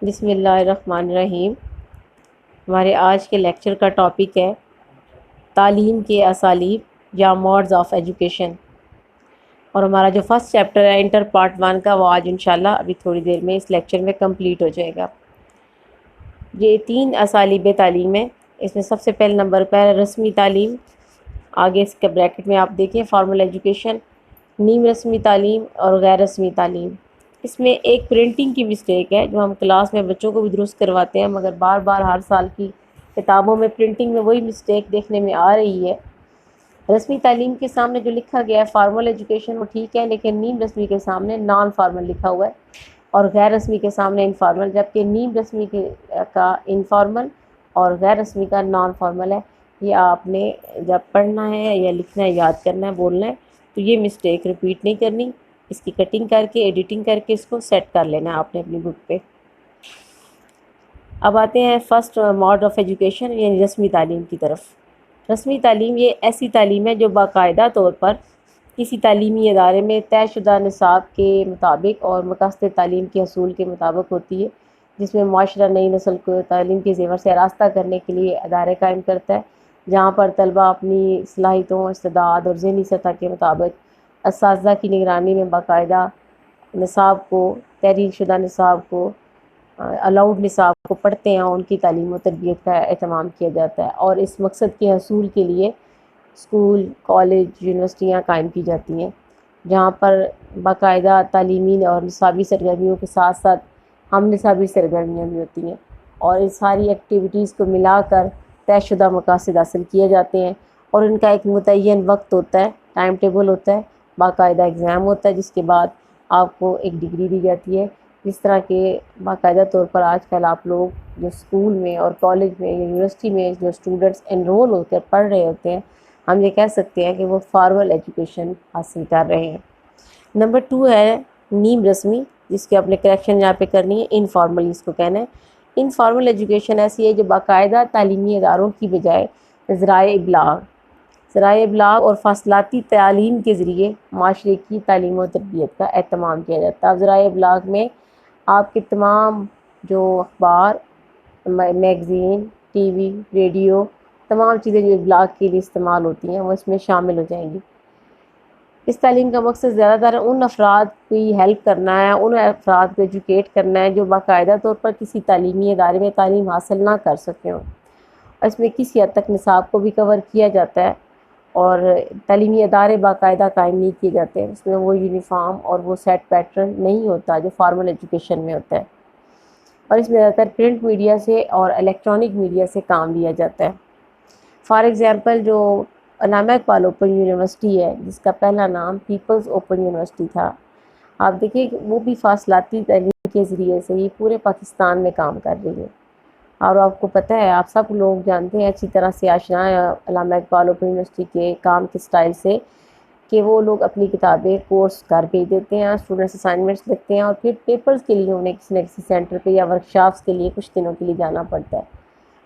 بسم اللہ الرحمن الرحیم۔ ہمارے آج کے لیکچر کا ٹاپک ہے تعلیم کے اسالیب یا موڈز آف ایجوکیشن، اور ہمارا جو فرسٹ چیپٹر ہے انٹر پارٹ 1 کا وہ آج انشاءاللہ ابھی تھوڑی دیر میں اس لیکچر میں کمپلیٹ ہو جائے گا۔ یہ 3 اسالیب تعلیم ہے۔ اس میں سب سے پہلے نمبر پر رسمی تعلیم، آگے اس کے بریکٹ میں آپ دیکھیں فارمل ایجوکیشن، نیم رسمی تعلیم اور غیر رسمی تعلیم۔ اس میں ایک پرنٹنگ کی مسٹیک ہے جو ہم کلاس میں بچوں کو بھی درست کرواتے ہیں، مگر بار بار ہر سال کی کتابوں میں پرنٹنگ میں وہی مسٹیک دیکھنے میں آ رہی ہے۔ رسمی تعلیم کے سامنے جو لکھا گیا ہے فارمل ایجوکیشن وہ ٹھیک ہے، لیکن نیم رسمی کے سامنے نان فارمل لکھا ہوا ہے اور غیر رسمی کے سامنے انفارمل، جبکہ نیم رسمی کا انفارمل اور غیر رسمی کا نان فارمل ہے۔ یہ آپ نے جب پڑھنا ہے یا لکھنا ہے، یاد کرنا ہے، بولنا ہے، تو یہ مسٹیک رپیٹ نہیں کرنی، اس کی کٹنگ کر کے ایڈیٹنگ کر کے اس کو سیٹ کر لینا ہے آپ نے اپنی بک پہ۔ اب آتے ہیں فرسٹ موڈ آف ایجوکیشن یعنی رسمی تعلیم کی طرف۔ رسمی تعلیم یہ ایسی تعلیم ہے جو باقاعدہ طور پر کسی تعلیمی ادارے میں طے شدہ نصاب کے مطابق اور مقاصد تعلیم کے حصول کے مطابق ہوتی ہے، جس میں معاشرہ نئی نسل کو تعلیم کے زیور سے آراستہ کرنے کے لیے ادارے قائم کرتا ہے، جہاں پر طلبہ اپنی صلاحیتوں، استعداد اور ذہنی سطح کے مطابق اساتذہ کی نگرانی میں باقاعدہ نصاب کو، تحریر شدہ نصاب کو، الاؤڈ نصاب کو پڑھتے ہیں، ان کی تعلیم و تربیت کا اہتمام کیا جاتا ہے، اور اس مقصد کے حصول کے لیے اسکول، کالج، یونیورسٹیاں قائم کی جاتی ہیں، جہاں پر باقاعدہ تعلیمی اور نصابی سرگرمیوں کے ساتھ ساتھ ہم نصابی سرگرمیاں بھی ہوتی ہیں، اور ان ساری ایکٹیویٹیز کو ملا کر طے شدہ مقاصد حاصل کیے جاتے ہیں، اور ان کا ایک متعین وقت ہوتا ہے، ٹائم ٹیبل ہوتا ہے، باقاعدہ ایگزام ہوتا ہے، جس کے بعد آپ کو ایک ڈگری دی جاتی ہے۔ جس طرح کہ باقاعدہ طور پر آج کل آپ لوگ جو اسکول میں اور کالج میں یا یونیورسٹی میں جو اسٹوڈنٹس انرول ہوتے ہیں، پڑھ رہے ہوتے ہیں، ہم یہ کہہ سکتے ہیں کہ وہ فارمل ایجوکیشن حاصل کر رہے ہیں۔ نمبر 2 ہے نیم رسمی، جس کے اپنے کریکشن یہاں پہ کرنی ہے، انفارمل اس کو کہنا ہے۔ انفارمل ایجوکیشن ایسی ہے جو باقاعدہ تعلیمی اداروں کی بجائے ذرائع ابلاغ اور فاصلاتی تعلیم کے ذریعے معاشرے کی تعلیم و تربیت کا اہتمام کیا جاتا ہے۔ اب ذرائع ابلاغ میں آپ کے تمام جو اخبار، میگزین، ٹی وی، ریڈیو، تمام چیزیں جو ابلاغ کے لیے استعمال ہوتی ہیں وہ اس میں شامل ہو جائیں گی۔ اس تعلیم کا مقصد زیادہ تر ان افراد کی ہیلپ کرنا ہے، ان افراد کو ایجوکیٹ کرنا ہے جو باقاعدہ طور پر کسی تعلیمی ادارے میں تعلیم حاصل نہ کر سکے ہوں۔ اس میں کسی حد تک نصاب کو بھی کور کیا جاتا ہے، اور تعلیمی ادارے باقاعدہ قائم نہیں کیے جاتے ہیں، اس میں وہ یونیفارم اور وہ سیٹ پیٹرن نہیں ہوتا جو فارمل ایجوکیشن میں ہوتا ہے، اور اس میں زیادہ تر پرنٹ میڈیا سے اور الیکٹرانک میڈیا سے کام لیا جاتا ہے۔ فار ایگزامپل جو علامہ اقبال اوپن یونیورسٹی ہے، جس کا پہلا نام پیپلز اوپن یونیورسٹی تھا، آپ دیکھیں کہ وہ بھی فاصلاتی تعلیم کے ذریعے سے ہی پورے پاکستان میں کام کر رہی ہے، اور آپ کو پتہ ہے، آپ سب لوگ جانتے ہیں، اچھی طرح سے آشنا ہے علامہ اقبال اوپن یونیورسٹی کے کام کے سٹائل سے، کہ وہ لوگ اپنی کتابیں کورس گھر بھیج دیتے ہیں، اسٹوڈنٹس اسائنمنٹس لکھتے ہیں، اور پھر پیپرز کے لیے انہیں کسی نہ کسی سینٹر پہ یا ورکشاپس کے لیے کچھ دنوں کے لیے جانا پڑتا ہے۔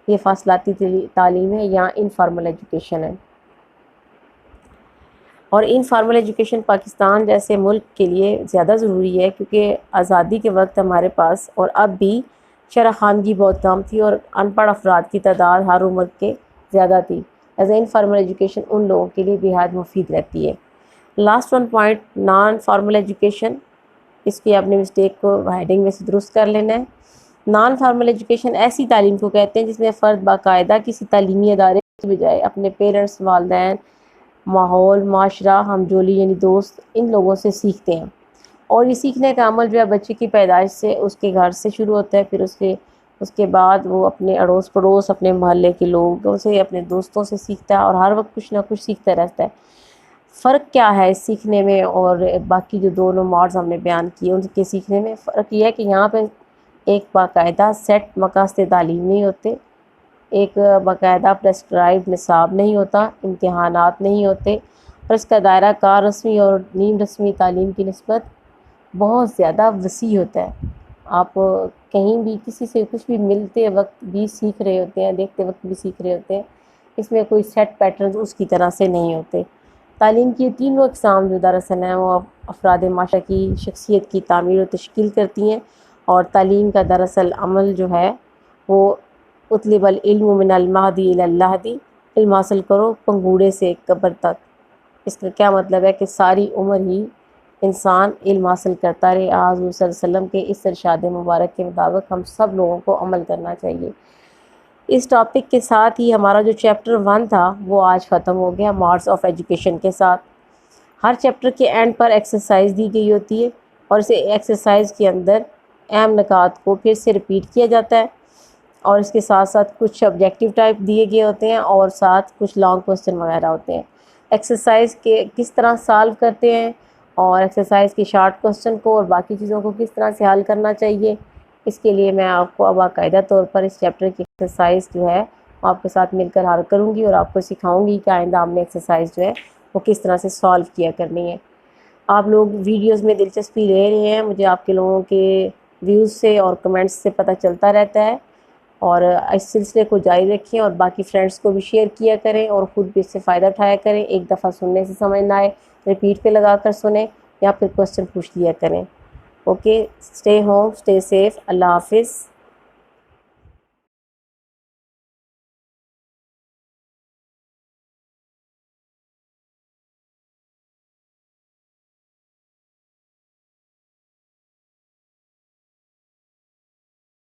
یہ فاصلاتی تعلیم ہے، یہاں انفارمل ایجوکیشن ہے۔ اور انفارمل ایجوکیشن پاکستان جیسے ملک کے لیے زیادہ ضروری ہے، کیونکہ آزادی کے وقت ہمارے پاس اور اب بھی شرح خواندگی بہت کم تھی، اور ان پڑھ افراد کی تعداد ہر عمر کے زیادہ تھی، ایز اے انفارمل ایجوکیشن ان لوگوں کے لیے بہت مفید رہتی ہے۔ Last 1 point non formal education, اس کی اپنے مسٹیک کو ہیڈنگ میں سے درست کر لینا ہے۔ نان فارمل ایجوکیشن ایسی تعلیم کو کہتے ہیں جس میں فرد باقاعدہ کسی تعلیمی ادارے کی بجائے اپنے پیرنٹس، والدین، ماحول، معاشرہ، ہم جولی یعنی دوست، ان لوگوں سے سیکھتے ہیں، اور یہ سیکھنے کا عمل جو ہے بچے کی پیدائش سے اس کے گھر سے شروع ہوتا ہے، پھر اس کے بعد وہ اپنے اڑوس پڑوس، اپنے محلے کے لوگوں سے، اپنے دوستوں سے سیکھتا ہے، اور ہر وقت کچھ نہ کچھ سیکھتا رہتا ہے۔ فرق کیا ہے اس سیکھنے میں اور باقی جو دونوں موڈز ہم نے بیان کیے ان کے سیکھنے میں؟ فرق یہ ہے کہ یہاں پہ ایک باقاعدہ سیٹ مقاصد تعلیم نہیں ہوتے، ایک باقاعدہ پرسکرائب نصاب نہیں ہوتا، امتحانات نہیں ہوتے، اور اس کا دائرہ کار رسمی اور نیم رسمی تعلیم کی نسبت بہت زیادہ وسیع ہوتا ہے۔ آپ کہیں بھی کسی سے کچھ بھی ملتے وقت بھی سیکھ رہے ہوتے ہیں، دیکھتے وقت بھی سیکھ رہے ہوتے ہیں، اس میں کوئی سیٹ پیٹرنز اس کی طرح سے نہیں ہوتے۔ تعلیم کی تینوں اقسام جو دراصل ہیں وہ افراد معاشرہ کی شخصیت کی تعمیر و تشکیل کرتی ہیں، اور تعلیم کا دراصل عمل جو ہے وہ اطلب العلم من المہدی الی اللحدی، علم حاصل کرو پنگوڑے سے قبر تک۔ اس کا کیا مطلب ہے کہ ساری عمر ہی انسان علم حاصل کرتا رہے۔ آج حضور صلی اللہ علیہ وسلم کے اس ارشاد مبارک کے مطابق ہم سب لوگوں کو عمل کرنا چاہیے۔ اس ٹاپک کے ساتھ ہی ہمارا جو چیپٹر 1 تھا وہ آج ختم ہو گیا، مارس آف ایجوکیشن کے ساتھ۔ ہر چیپٹر کے اینڈ پر ایکسرسائز دی گئی ہوتی ہے اور اسے ایکسرسائز کے اندر اہم نکات کو پھر سے ریپیٹ کیا جاتا ہے، اور اس کے ساتھ ساتھ کچھ آبجیکٹیو ٹائپ دیے گئے ہوتے ہیں اور ساتھ کچھ لانگ کوسچن وغیرہ ہوتے ہیں۔ ایکسرسائز کے کس طرح سالو کرتے ہیں اور ایکسرسائز کی شارٹ کوسچن کو اور باقی چیزوں کو کس طرح سے حل کرنا چاہیے، اس کے لیے میں آپ کو باقاعدہ طور پر اس چیپٹر کی ایکسرسائز جو ہے آپ کے ساتھ مل کر حل کروں گی اور آپ کو سکھاؤں گی کہ آئندہ ہم نے ایکسرسائز جو ہے وہ کس طرح سے سالو کیا کرنی ہے۔ آپ لوگ ویڈیوز میں دلچسپی لے رہے ہیں، مجھے آپ کے لوگوں کے ویوز سے اور کمنٹس سے پتہ چلتا رہتا ہے، اور اس سلسلے کو جاری رکھیں اور باقی فرینڈس کو بھی شیئر کیا کریں اور خود بھی اس سے فائدہ اٹھایا کریں۔ ایک دفعہ سننے سے سمجھ نہ آئے ریپیٹ پہ لگا کر سنیں یا پھر کوسچن پوچھ لیا کریں۔ Okay, stay home, stay safe, اللہ حافظ۔